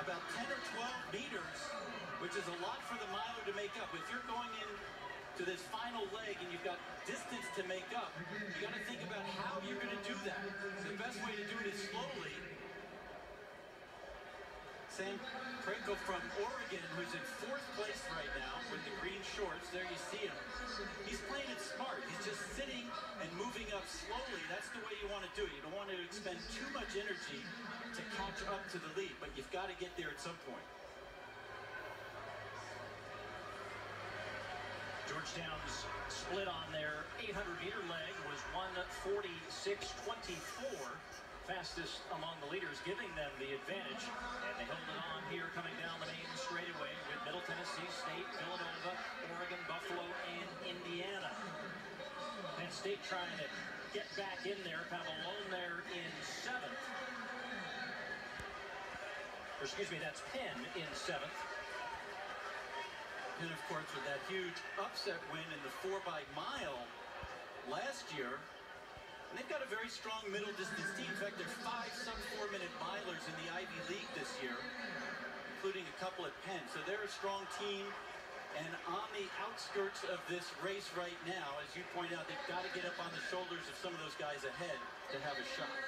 about 10 or 12 meters, which is a lot for the miler to make up. If you're going in to this final leg and you've got distance to make up, you got to think about how you're going to do that. The best way to do it is slowly. Sam Crankle from Oregon, who's in 4th place right now with the green shorts. There you see him. He's playing it smart. He's just sitting and moving up slowly. That's the way you want to do it. You don't want to expend too much energy to catch up to the lead, but you've got to get there at some point. Georgetown's split on their 800-meter leg was 1:46.24. Fastest among the leaders, giving them the advantage. And they held it on here coming down the main straightaway with Middle Tennessee State, Villanova, Oregon, Buffalo, and Indiana. Penn State trying to get back in there, kind of alone there in 7th. Or excuse me, that's Penn in 7th. And of course, with that huge upset win in the 4x-mile last year, and they've got a very strong middle distance team. In fact, there's 5 sub-4-minute milers in the Ivy League this year, including a couple at Penn. So they're a strong team. And on the outskirts of this race right now, as you point out, they've got to get up on the shoulders of some of those guys ahead to have a shot.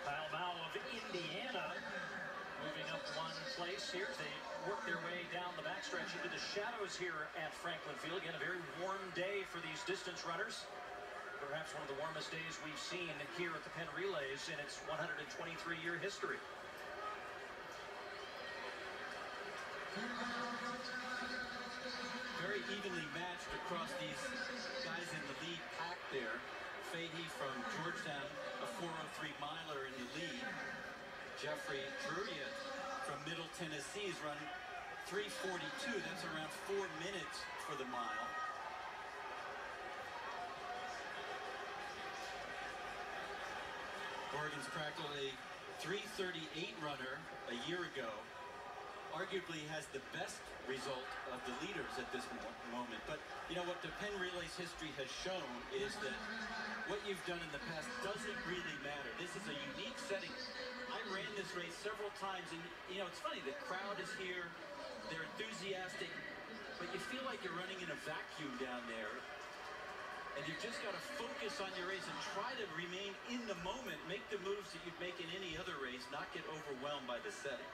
Kyle Mao of Indiana moving up 1 place here. They work their way down the backstretch into the shadows here at Franklin Field. Again, a very warm day for these distance runners. Perhaps one of the warmest days we've seen here at the Penn Relays in its 123-year history. Very evenly matched across these guys in the lead pack there. Fahey from Georgetown, a 4:03 miler in the lead. Jeffrey Druria from Middle Tennessee is running 3:42. That's around 4 minutes for the mile. Oregon's Crackle, a 3:38 runner a year ago, arguably has the best result of the leaders at this moment. But you know what the Penn Relays history has shown is that what you've done in the past doesn't really matter. This is a unique setting. I ran this race several times, and you know, it's funny, the crowd is here, they're enthusiastic, but you feel like you're running in a vacuum down there. And you've just got to focus on your race and try to remain in the moment, make the moves that you'd make in any other race, not get overwhelmed by the setting.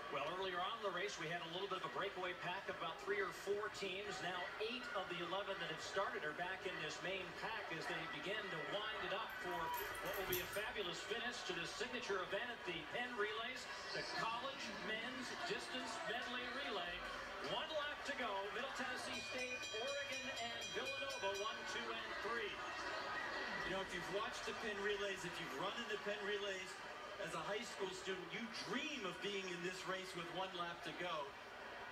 Well, earlier on in the race, we had a little bit of a breakaway pack of about 3 or 4 teams. Now 8 of the 11 that have started are back in this main pack as they begin to wind it up for what will be a fabulous finish to the signature event at the Penn Relays, the College Men's Distance Medley Relay. 1 lap to go. Middle Tennessee State, Oregon, and Villanova, 1, 2, and 3. You know, if you've watched the Penn Relays, if you've run in the Penn Relays as a high school student, you dream of being in this race with 1 lap to go.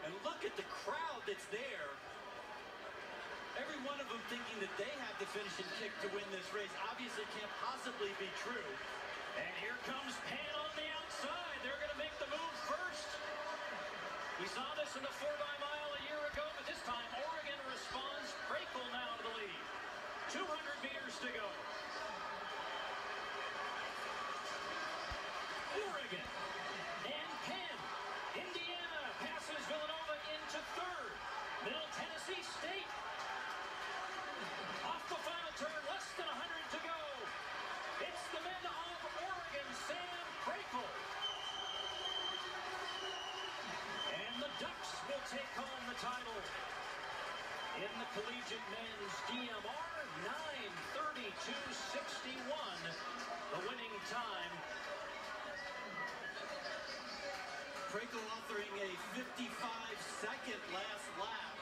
And look at the crowd that's there. Every one of them thinking that they have the finishing kick to win this race. Obviously can't possibly be true. And here comes Penn on the outside. They're going to make the move first. We saw this in the 4x-mile a year ago, but this time Oregon responds. Crankle now to the lead. 200 meters to go. Oregon and Penn. Indiana passes Villanova into 3rd. Middle Tennessee State. Off the final turn, less than 100 to go. It's the men of Oregon, Sam Crankle. Ducks will take home the title in the collegiate men's DMR, 9:32.61, the winning time. Crankle offering a 55-second last lap.